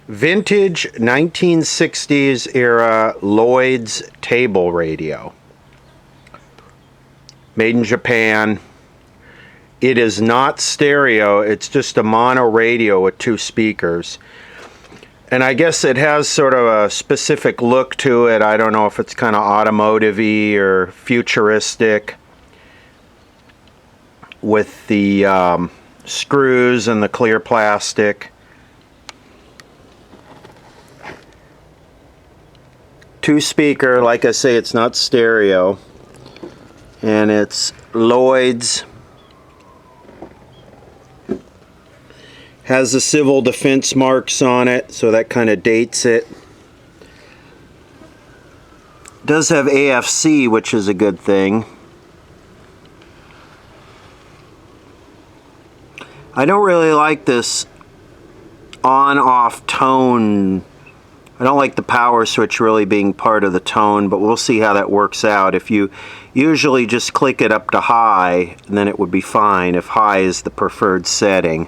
Vintage 1960s era Lloyd's table radio. Made in Japan. It is not stereo, it's just a mono radio with 2 speakers. And I guess it has sort of a specific look to it. I don't know if it's kind of automotive-y or futuristic, with the screws and the clear plastic. 2 speaker, like I say, it's not stereo. And it's Lloyd's. Has the civil defense marks on it, so that kind of dates it. Does have AFC, which is a good thing. I don't really like this on-off tone. I don't like the power switch really being part of the tone, but we'll see how that works out. If you usually just click it up to high, then it would be fine if high is the preferred setting.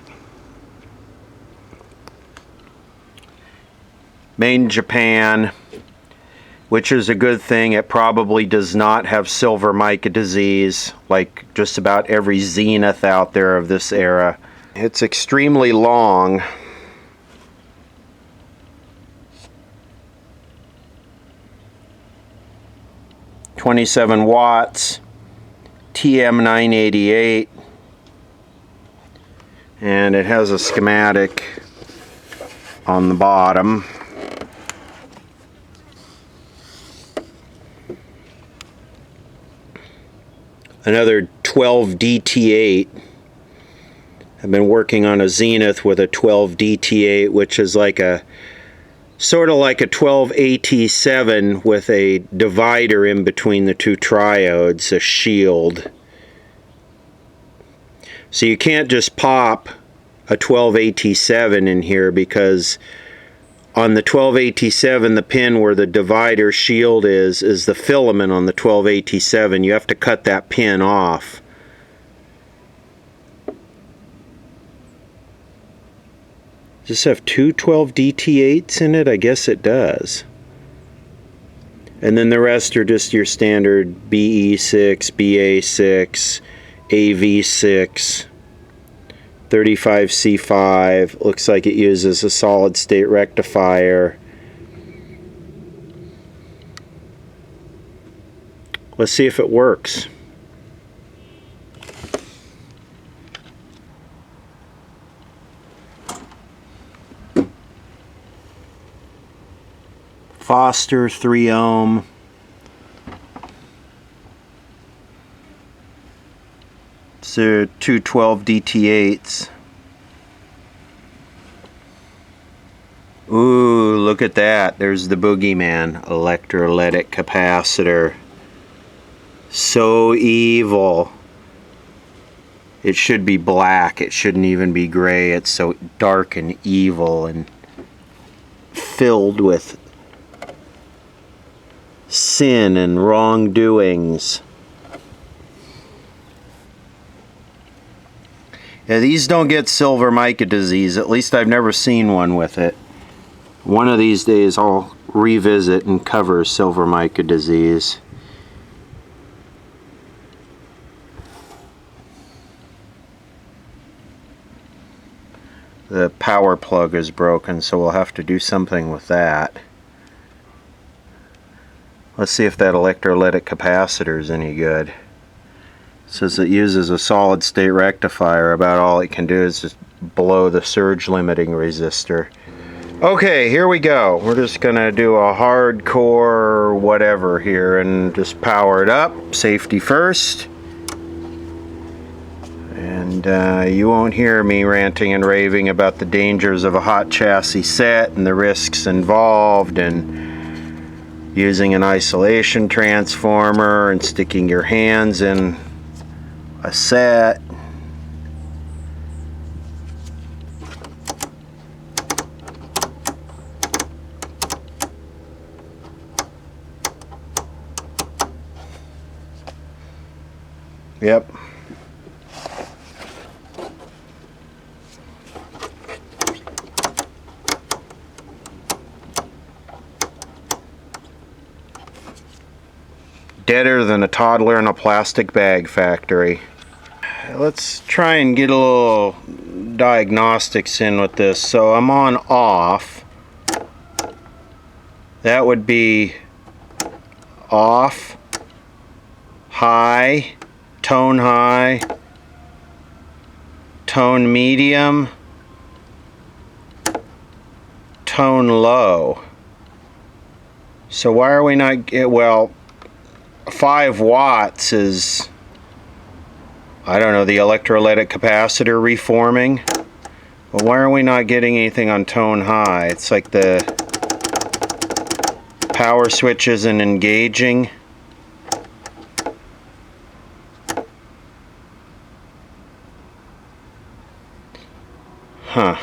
Made in Japan, which is a good thing. It probably does not have silver mica disease like just about every Zenith out there of this era. It's extremely long. .27 watts, TM988, and it has a schematic on the bottom. Another 12 DT8. I've been working on a Zenith with a 12 DT8, which is like a sort of like a 12 AT7 with a divider in between the 2 triodes, a shield. So you can't just pop a 12 AT7 in here, because on the 12 AT7, the pin where the divider shield is the filament on the 12 AT7. You have to cut that pin off. Does this have 2 12 DT8s in it? I guess it does. And then the rest are just your standard BE6, BA6, AV6, 35C5. Looks like it uses a solid state rectifier. Let's see if it works. Foster 3 ohm. So 2 12 DT8s. Ooh, look at that. There's the boogeyman. Electrolytic capacitor. So evil. It should be black. It shouldn't even be gray. It's so dark and evil and filled with sin and wrongdoings. Yeah, these don't get silver mica disease. At least I've never seen one with it. One of these days I'll revisit and cover silver mica disease. The power plug is broken, so we'll have to do something with that. Let's see if that electrolytic capacitor is any good. It says it uses a solid state rectifier. About all it can do is just blow the surge limiting resistor. Okay, here we go. We're just gonna do a hardcore whatever here and just power it up. Safety first. And you won't hear me ranting and raving about the dangers of a hot chassis set and the risks involved and using an isolation transformer and sticking your hands in a set. Yep. deader than a toddler in a plastic bag factory. Let's try and get a little diagnostics in with this. So I'm on off. That would be off, high, tone medium, tone low. So why are we not, well, 5 watts is, I don't know, the electrolytic capacitor reforming. Well, why are we not getting anything on tone high? It's like the power switch isn't engaging. Huh.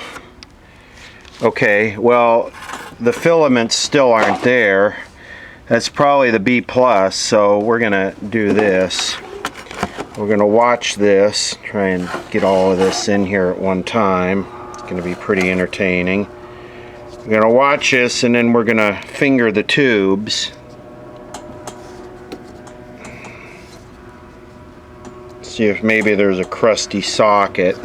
Okay, well, the filaments still aren't there. That's probably the B+, so we're gonna do this. We're gonna watch this, try and get all of this in here at one time. It's gonna be pretty entertaining. We're gonna watch this and then we're gonna finger the tubes. See if maybe there's a crusty socket.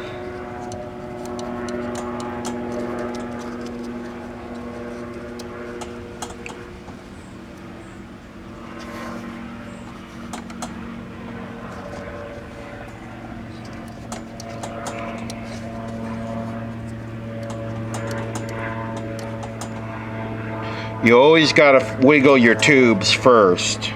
You always got to wiggle your tubes first.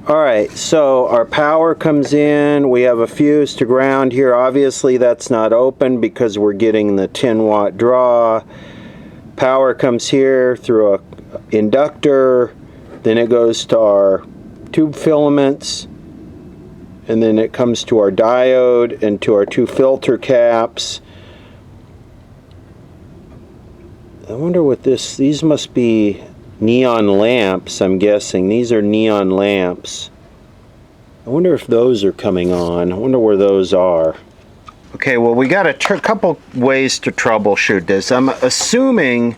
Alright, so our power comes in. We have a fuse to ground here. Obviously that's not open because we're getting the 10-watt draw. Power comes here through a inductor, then it goes to our tube filaments, and then it comes to our diode and to our 2 filter caps. I wonder what these must be neon lamps, I'm guessing. These are neon lamps. I wonder if those are coming on. I wonder where those are. Okay, well, we got a couple ways to troubleshoot this. I'm assuming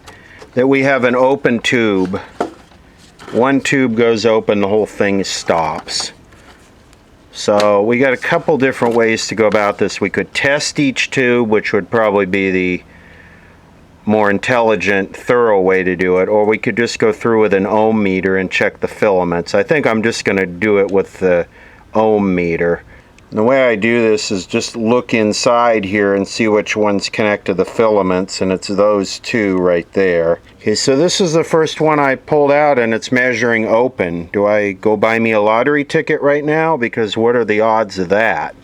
that we have an open tube. One tube goes open, the whole thing stops. So we got a couple different ways to go about this. We could test each tube, which would probably be the more intelligent, thorough way to do it, or we could just go through with an ohm meter and check the filaments. I think I'm just going to do it with the ohm meter. And the way I do this is just look inside here and see which ones connect to the filaments, and it's those 2 right there. Okay, so this is the first one I pulled out and it's measuring open. Do I go buy me a lottery ticket right now? Because what are the odds of that?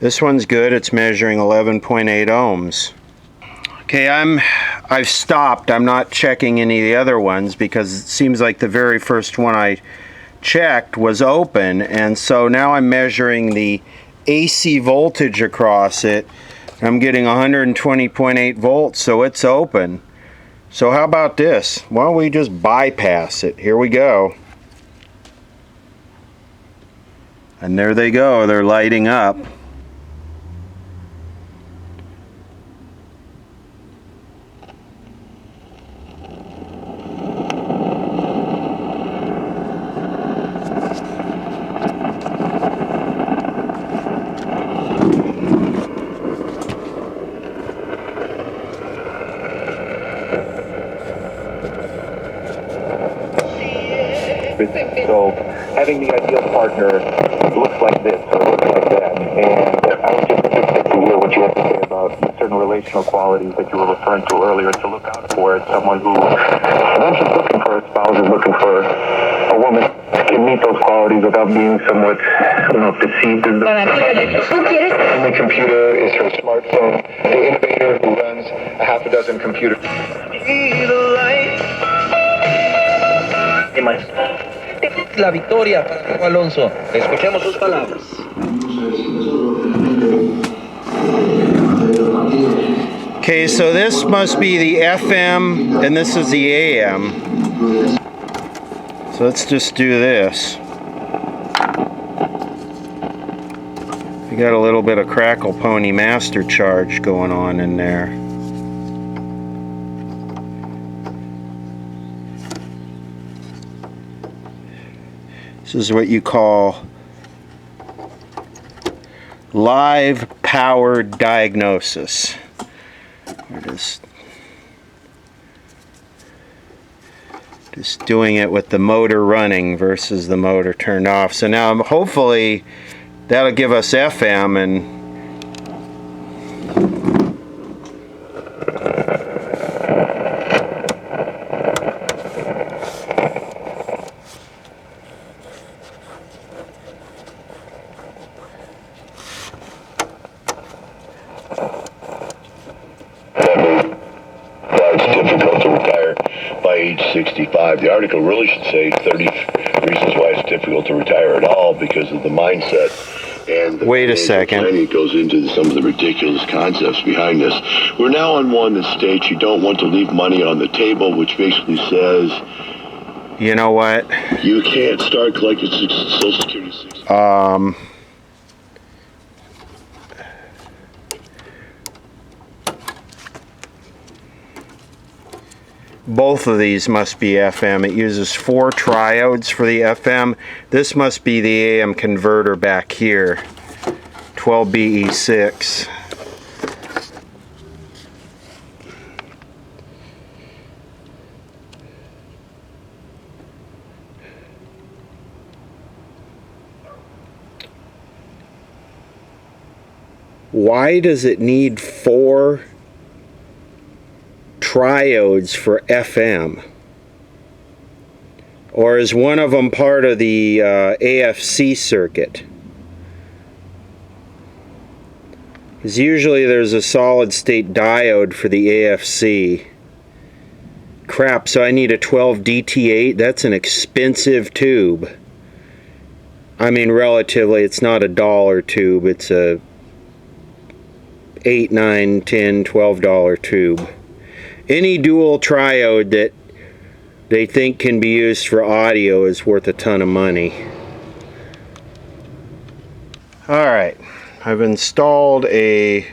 This one's good, it's measuring 11.8 ohms. Okay, I've stopped. I'm not checking any of the other ones because it seems like the very first one I checked was open, and so now I'm measuring the AC voltage across it. I'm getting 120.8 volts, so it's open. So how about this? Why don't we just bypass it? Here we go. And there they go, they're lighting up. So having the ideal partner looks like this or looks like that. And I was just interested to hear what you had to say about certain relational qualities that you were referring to earlier to look out for as someone who eventually is looking for a spouse, is looking for a woman can meet those qualities without being somewhat, deceived. The only computer is her smartphone. The innovator who runs a half a dozen computers. La victoria para Alonso. Escuchemos sus palabras. Okay, so this must be the FM and this is the AM. So let's just do this. We got a little bit of Crackle Pony Master Charge going on in there. This is what you call live power diagnosis. We're just doing it with the motor running versus the motor turned off. So now hopefully that'll give us FM and difficult to retire by age 65. The article really should say 30 reasons why it's difficult to retire at all, because of the mindset and the wait a second. planning goes into some of the ridiculous concepts behind this. We're now on one that states you don't want to leave money on the table, which basically says, you know what? You can't start collecting Social Security. Both of these must be FM. It uses 4 triodes for the FM. This must be the AM converter back here, 12BE6. Why does it need 4 triodes for FM? Or is one of them part of the AFC circuit? Because usually there's a solid state diode for the AFC. Crap, so I need a 12DT8? That's an expensive tube. I mean, relatively, it's not a dollar tube, it's a $8, $9, $10, $12 tube. Any dual triode that they think can be used for audio is worth a ton of money. Alright, I've installed a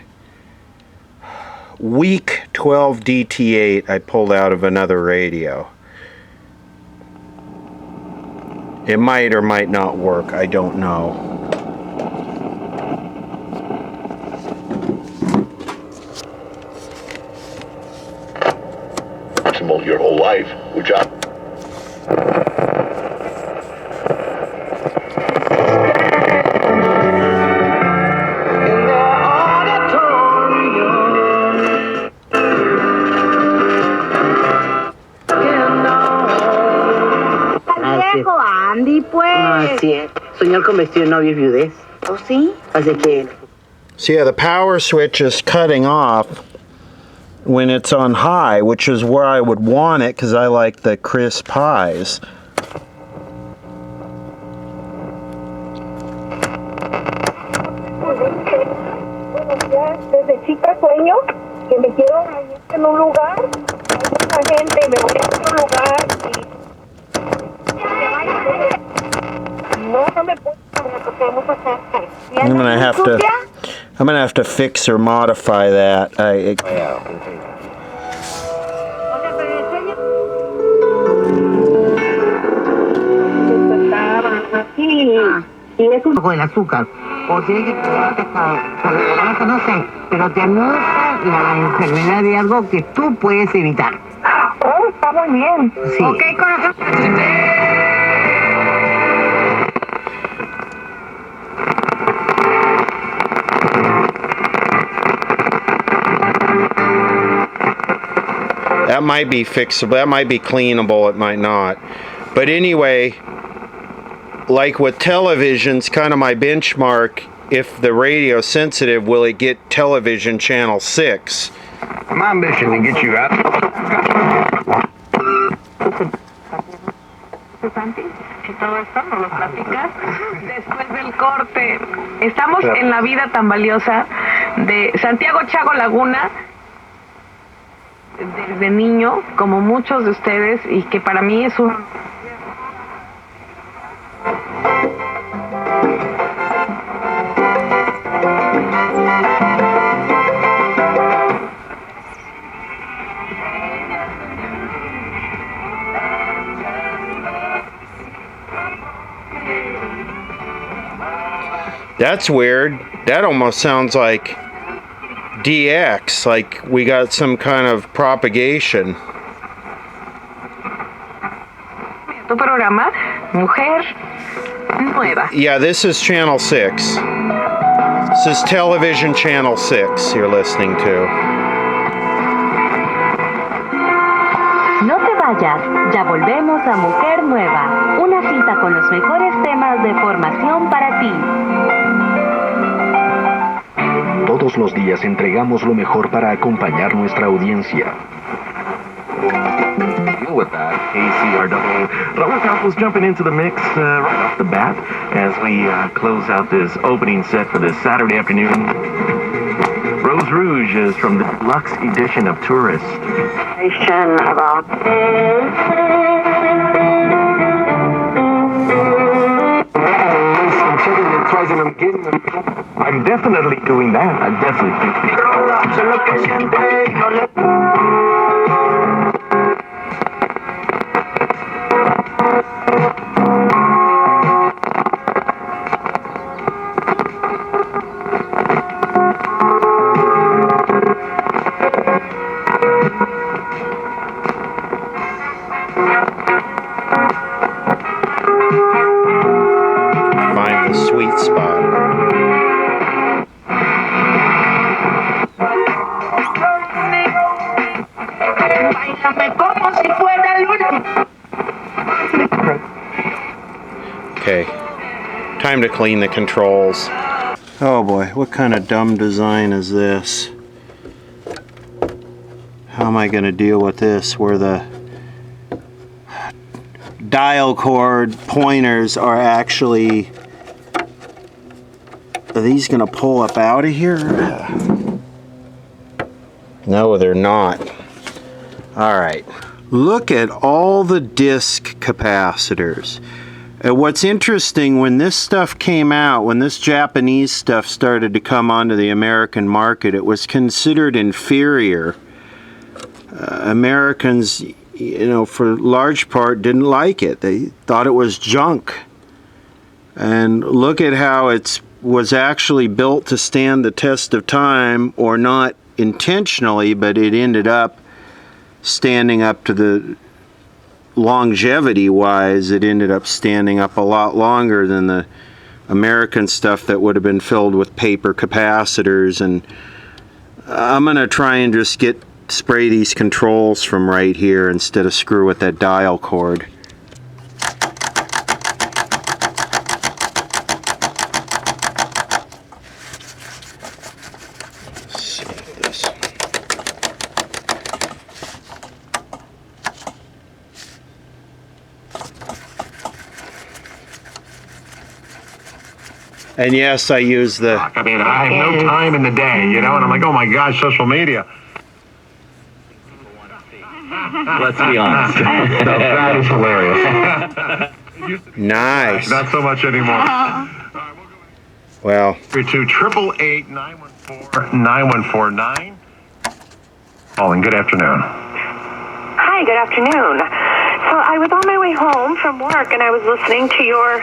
weak 12DT8 I pulled out of another radio. It might or might not work, I don't know. Your whole life, which I... Viejo Andy, pues. No es cierto. Soñar con vestido de novia y viudez. ¿Oh, sí? Así que... So yeah, the power switch is cutting off when it's on high, which is where I would want it because I like the crisp highs. Desde chica sueño que me quiero en un lugar, hay mucha gente y me voy a otro lugar y no me puedo porque hay mucha gente. I'm gonna have to fix or modify that. Y es un poco el azúcar. O tiene que tomarte para no sé, pero te anota la enfermedad de algo que tú puedes evitar. Oh, está muy bien. Sí. Ok, corazón. That might be fixable, that might be cleanable, it might not. But anyway, like with televisions, kind of my benchmark, if the radio's sensitive, will it get television channel 6? My ambition to get you out. Que todo esto nos lo platicas después del corte. Estamos en la vida tan valiosa de Santiago Chago Laguna desde niño, como muchos de ustedes, y que para mí es un... That's weird. That almost sounds like DX, like we got some kind of propagation. Tu programa, Mujer Nueva. Yeah, this is channel 6. This is television channel 6 you're listening to. No te vayas, ya volvemos a Mujer Nueva, una cita con los mejores temas de formación para ti. Todos los días entregamos lo mejor para acompañar nuestra audiencia. Deal with that. KCRW. Raul Campos jumping into the mix right off the bat as we close out this opening set for this Saturday afternoon. Rose Rouge is from the deluxe edition of Tourist. About I'm definitely doing that. I definitely Find the sweet spot. Okay, time to clean the controls. Oh boy, what kind of dumb design is this? How am I going to deal with this where the dial cord pointers are actually... Are these going to pull up out of here? No, they're not. Alright. Look at all the disc capacitors. And what's interesting, when this stuff came out, when this Japanese stuff started to come onto the American market, it was considered inferior. Americans, you know, for large part, didn't like it. They thought it was junk. And look at how it was actually built to stand the test of time, or not intentionally, but it ended up standing up to the longevity wise. It ended up standing up a lot longer than the American stuff that would have been filled with paper capacitors. And I'm gonna try and just spray these controls from right here instead of screw with that dial cord. And yes, I use the... I mean, I have no time in the day, you know, and I'm like, oh my gosh, social media. Let's be honest. That is hilarious. Nice. Not so much anymore. Well... 328-914-9149. Calling, good afternoon. Hi, good afternoon. So I was on my way home from work and I was listening to your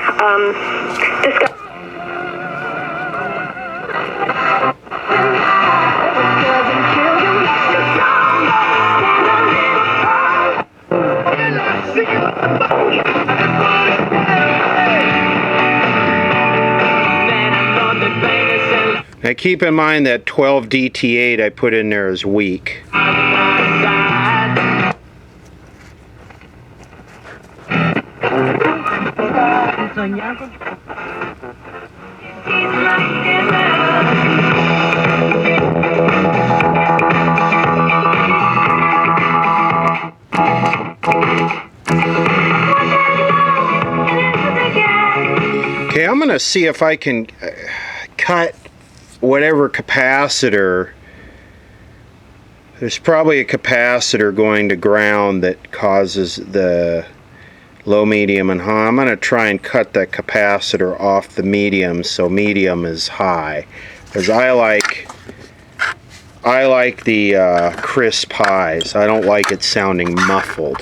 discussion. Now keep in mind that 12DT8 I put in there is weak. Okay, I'm gonna see if I can cut whatever capacitor. There's probably a capacitor going to ground that causes the low, medium, and high. I'm going to try and cut that capacitor off the medium so medium is high, because I like the crisp highs. I don't like it sounding muffled.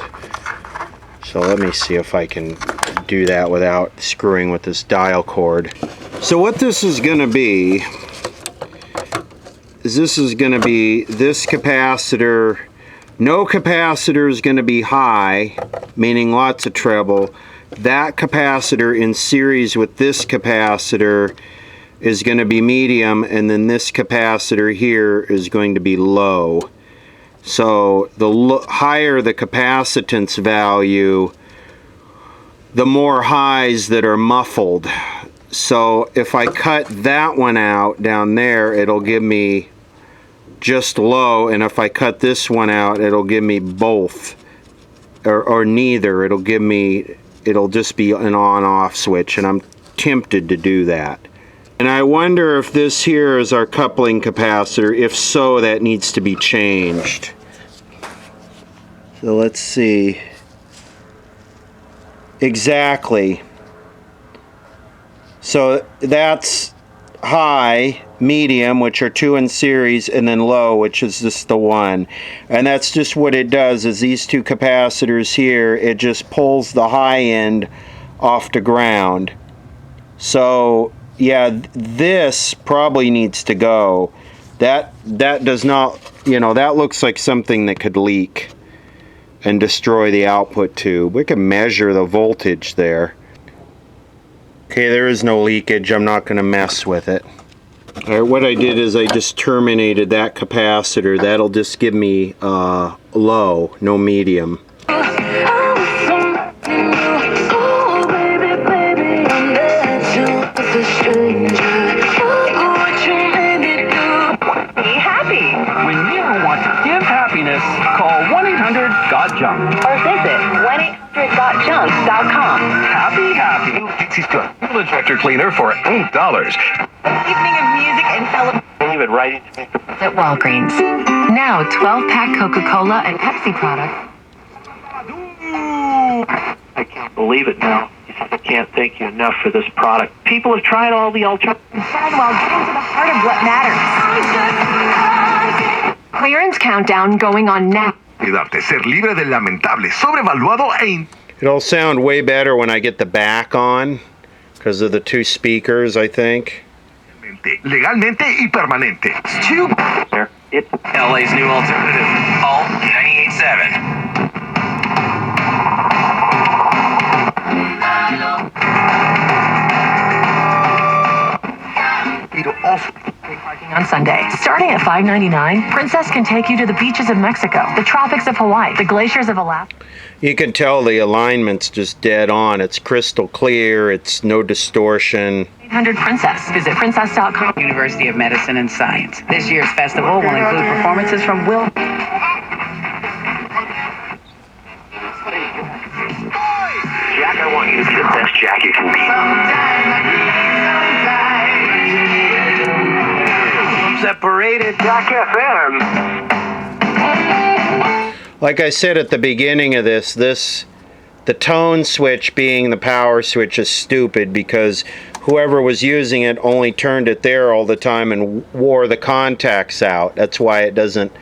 So let me see if I can do that without screwing with this dial cord. So what this is going to be is this capacitor. No capacitor is going to be high, meaning lots of treble. That capacitor in series with this capacitor is going to be medium, and then this capacitor here is going to be low. So the higher the capacitance value, the more highs that are muffled. So if I cut that one out down there, it'll give me just low, and if I cut this one out, it'll give me both, or neither. It'll just be an on-off switch, and I'm tempted to do that. And I wonder if this here is our coupling capacitor. If so, that needs to be changed. So let's see. Exactly. So that's high, medium, which are 2 in series, and then low, which is just the 1. And that's just what it does, is these two capacitors here, it just pulls the high end off the ground. So yeah, this probably needs to go. That does not, that looks like something that could leak and destroy the output tube. We can measure the voltage there. Okay, there is no leakage. I'm not going to mess with it. Alright, what I did is I just terminated that capacitor. That'll just give me low, no medium. Call 1-800-GOT-JUNK Or visit 1-800-GOT-JUNK.com. Happy. Existe un ejector cleaner for $8. Evening of music and celebration. David writing to me. At Walgreens. Now 12-pack Coca-Cola and Pepsi products. I can't believe it now. I can't thank you enough for this product. People have tried all the alternatives. Instead, while getting to the heart of what matters. Clearance countdown going on now. Ser libre del lamentable, sobrevaluado It'll sound way better when I get the back on, because of the two speakers, I think. legalmente y permanente. Sir, it's LA's new alternative. Alt 98.7. Parking on Sunday. Starting at $5.99, Princess can take you to the beaches of Mexico, the tropics of Hawaii, the glaciers of Alaska. You can tell the alignment's just dead on. It's crystal clear. It's no distortion. 800 Princess. Visit princess.com. University of Medicine and Science. This year's festival will include performances from Will. Jack, I want you to be the best Jack you can be. Separated Jack FM. Like I said at the beginning of this, the tone switch being the power switch is stupid, because whoever was using it only turned it there all the time and wore the contacts out. That's why it doesn't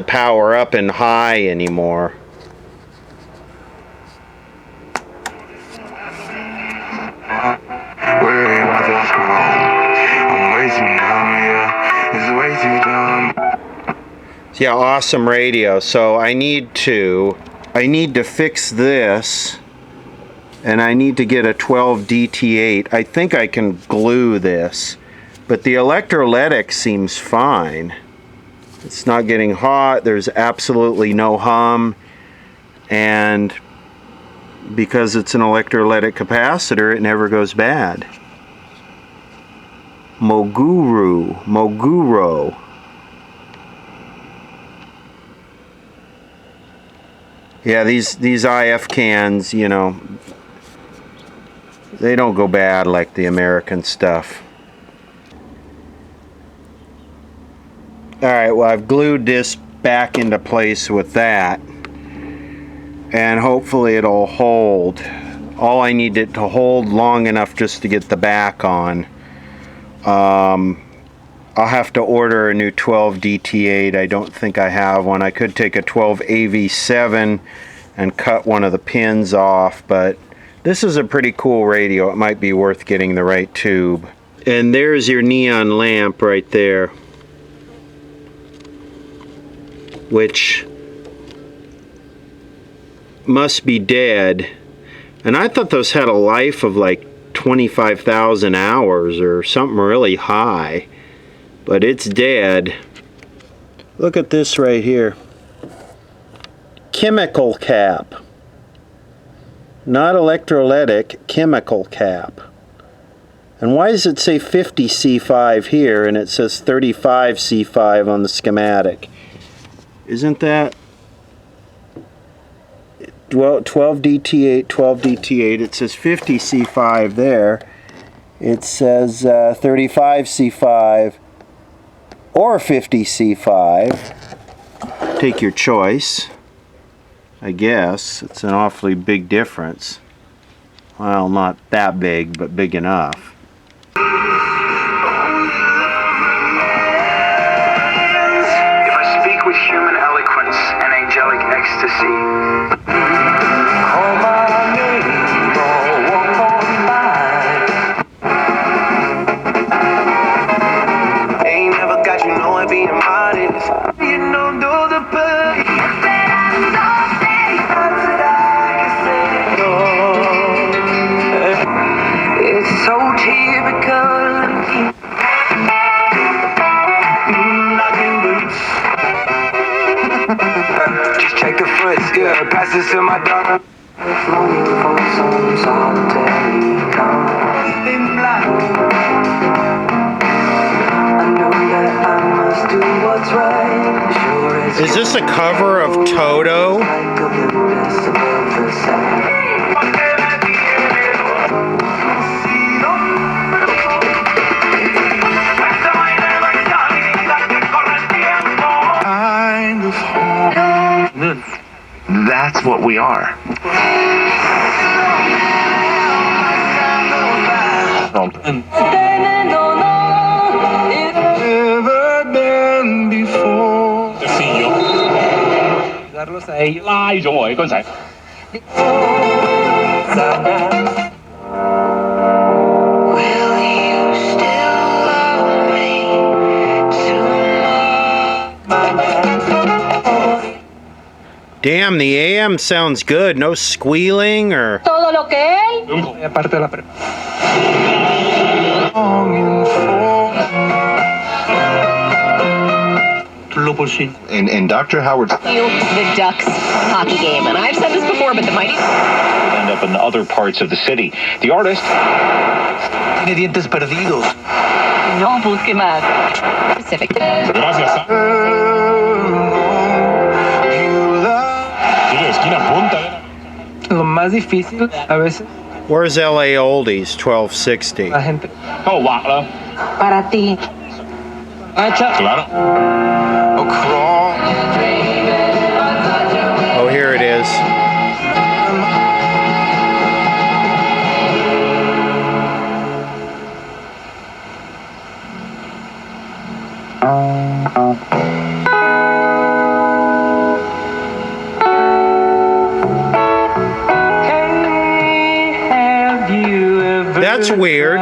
power up in high anymore. Yeah, awesome radio. So I need to fix this, and I need to get a 12 DT8. I think I can glue this, but the electrolytic seems fine. It's not getting hot. There's absolutely no hum, and because it's an electrolytic capacitor, it never goes bad. Moguro. Yeah, these IF cans, you know, they don't go bad like the American stuff. Alright, well, I've glued this back into place with that, and hopefully it'll hold. All I need it to hold long enough just to get the back on. I'll have to order a new 12 DT8. I don't think I have one. I could take a 12 AV7 and cut one of the pins off, but This is a pretty cool radio. It might be worth getting the right tube. And there's your neon lamp right there, which must be dead. And I thought those had a life of like 25,000 hours or something really high, but it's dead. Look at this right here. Chemical cap. Not electrolytic, chemical cap. And why does it say 50 C5 here and it says 35 C5 on the schematic? Isn't that 12 DT8, 12 DT8? It says 50 C5 there. It says 35 C5 or 50 C5. Take your choice. I guess it's an awfully big difference. Well, not that big, but big enough. If I speak with human eloquence and angelic ecstasy, call my name or walk on by. Ain't never got you know I be modest. You know, do the best. It's so typical. Knocking boots. Just check the foots, yeah. Pass this to my daughter. Longing for some solitary calm. I know that I must do what's right. Sure as Is this a cover of Toto? That's what we are. Never been before. Darlos a ellos. Ay, yo voy con Sai. Damn, the AM sounds good. No squealing or... Todo lo que hay. Aparte de la pre. In Dr. Howard's The Ducks hockey game, and I've said this before, but the mighty end up in other parts of the city. The artist Tiene dientes perdidos. no busque más. Specific. Gracias. Lo más difícil a veces. Where's LA Oldies 1260? La gente. Oh, wow. Para ti. Claro. Oh, here it is. That's weird.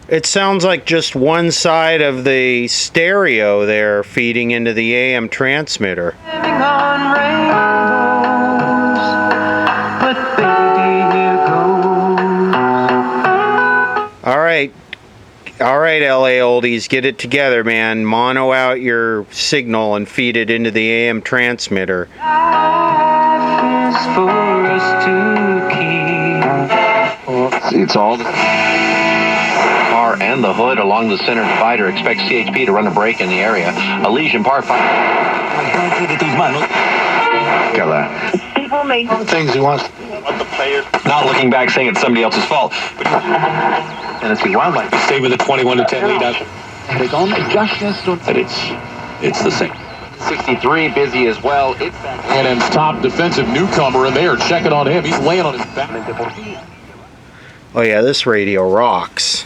It sounds like just one side of the stereo there feeding into the AM transmitter. All right, LA Oldies, get it together, man. Mono out your signal and feed it into the AM transmitter. It's all the car and the hood along the center divider. Expect CHP to run a break in the area. Elysian Park. People make things he wants. Not looking back saying it's somebody else's fault. But Tennessee Wildlife is saving the 21-10 lead out. But it's the same. 63 busy as well. It's Annan's top defensive newcomer, and they are checking on him. He's laying on his back. Oh yeah, this radio rocks.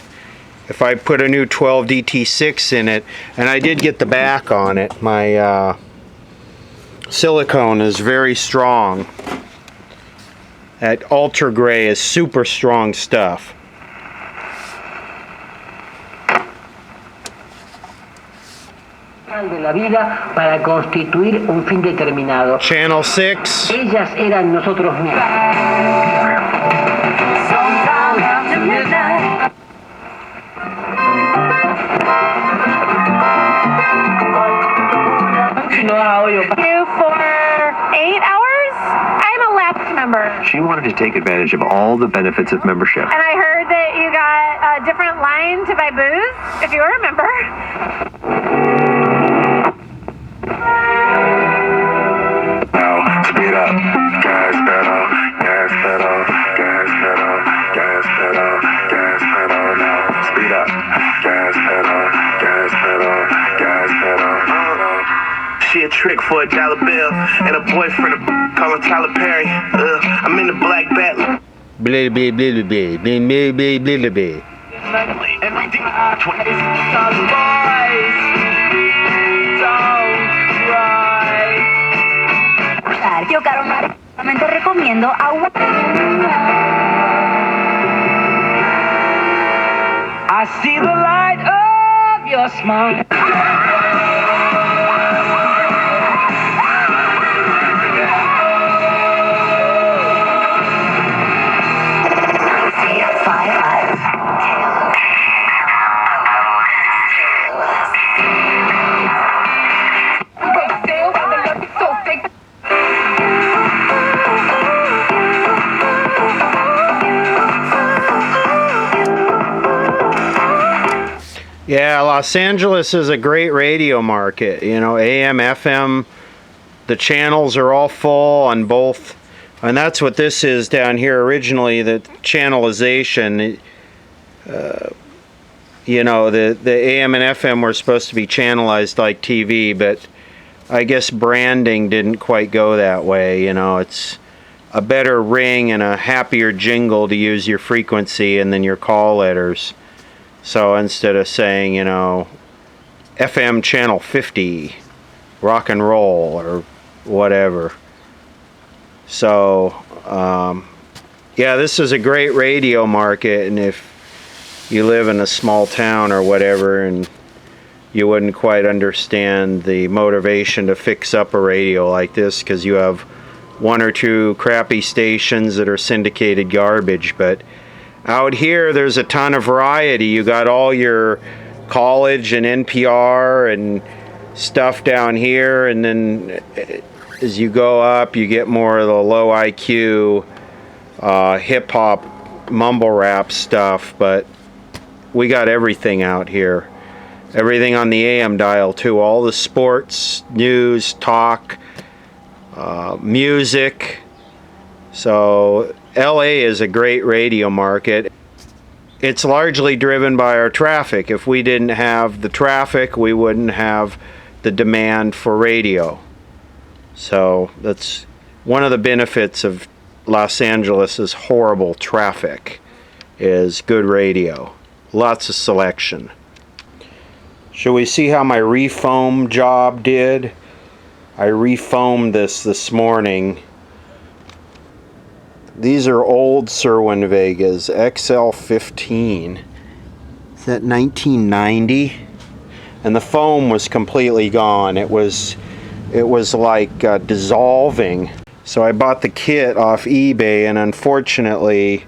If I put a new 12 DT6 in it, and I did get the back on it, my silicone is very strong. That ultra gray is super strong stuff. De la vida para constituir un fin determinado. Channel 6. Ellas eran nosotros mismos. You for 8 hours? I'm a lapsed member. She wanted to take advantage of all the benefits of membership. And I heard that you got a different line to buy booze, if you were a member. Now, speed up, gas pedal, gas pedal, gas pedal, gas pedal, gas pedal. Now, speed up, gas pedal, gas pedal, gas pedal. She a trick for $1 bill, and a boyfriend call her Tyler Perry. I'm in the black bat. Blah, blah, blah, blah, blah, blah, blah, blah, blah. Yo, Caro, realmente recomiendo agua. I see the light of your smile. Yeah, Los Angeles is a great radio market. You know, AM, FM, the channels are all full on both. And that's what this is down here originally, the channelization. You know, the AM and FM were supposed to be channelized like TV, but I guess branding didn't quite go that way. You know, it's a better ring and a happier jingle to use your frequency and then your call letters. So instead of saying, you know, FM channel 50, rock and roll, or whatever. So, yeah, this is a great radio market, and if you live in a small town or whatever, and you wouldn't quite understand the motivation to fix up a radio like this, because you have one or two crappy stations that are syndicated garbage, but out here, there's a ton of variety. You got all your college and NPR and stuff down here, and then as you go up, you get more of the low IQ hip-hop mumble rap stuff, but we got everything out here. Everything on the AM dial, too. All the sports, news, talk, music. So LA is a great radio market. It's largely driven by our traffic. If we didn't have the traffic, we wouldn't have the demand for radio. So that's one of the benefits of Los Angeles' horrible traffic, is good radio. Lots of selection. Shall we see how my refoam job did? I refoamed this morning. These are old Sherwin Vegas, XL15. Is that 1990? And the foam was completely gone. It was like dissolving. So I bought the kit off eBay, and unfortunately,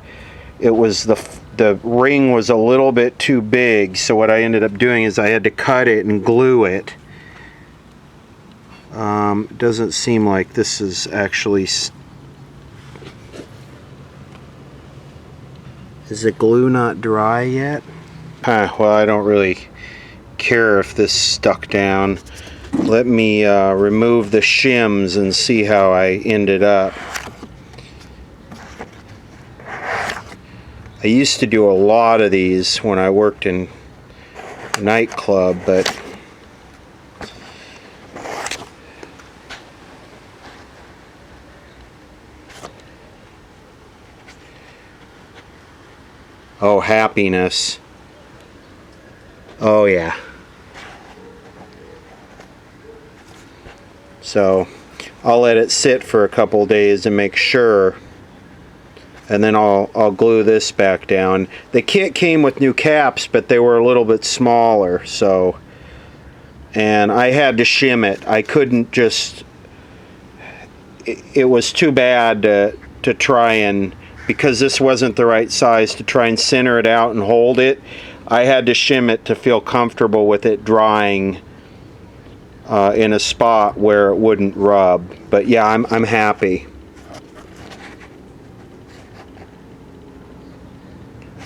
it was the ring was a little bit too big. So what I ended up doing is I had to cut it and glue it. It doesn't seem like this is actually. Is the glue not dry yet? Well, I don't really care if this stuck down. Let me remove the shims and see how I ended up. I used to do a lot of these when I worked in a nightclub, but oh, happiness. Oh, yeah. So I'll let it sit for a couple days and make sure. And then I'll glue this back down. The kit came with new caps, but they were a little bit smaller, so, and I had to shim it. I couldn't just, it was too bad to try and, because this wasn't the right size, to try and center it out and hold it. I had to shim it to feel comfortable with it drying in a spot where it wouldn't rub. But yeah, I'm happy.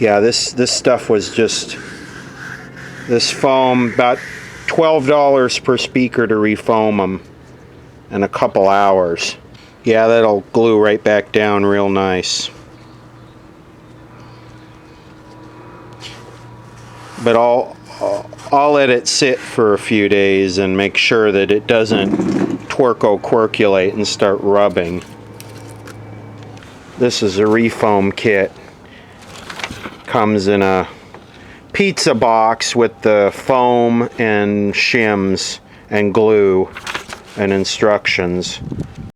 Yeah, this stuff was just, this foam, about $12 per speaker to refoam them in a couple hours. Yeah, that'll glue right back down real nice. But I'll let it sit for a few days and make sure that it doesn't twerko-quirculate and start rubbing. This is a refoam kit. Comes in a pizza box with the foam and shims and glue and instructions.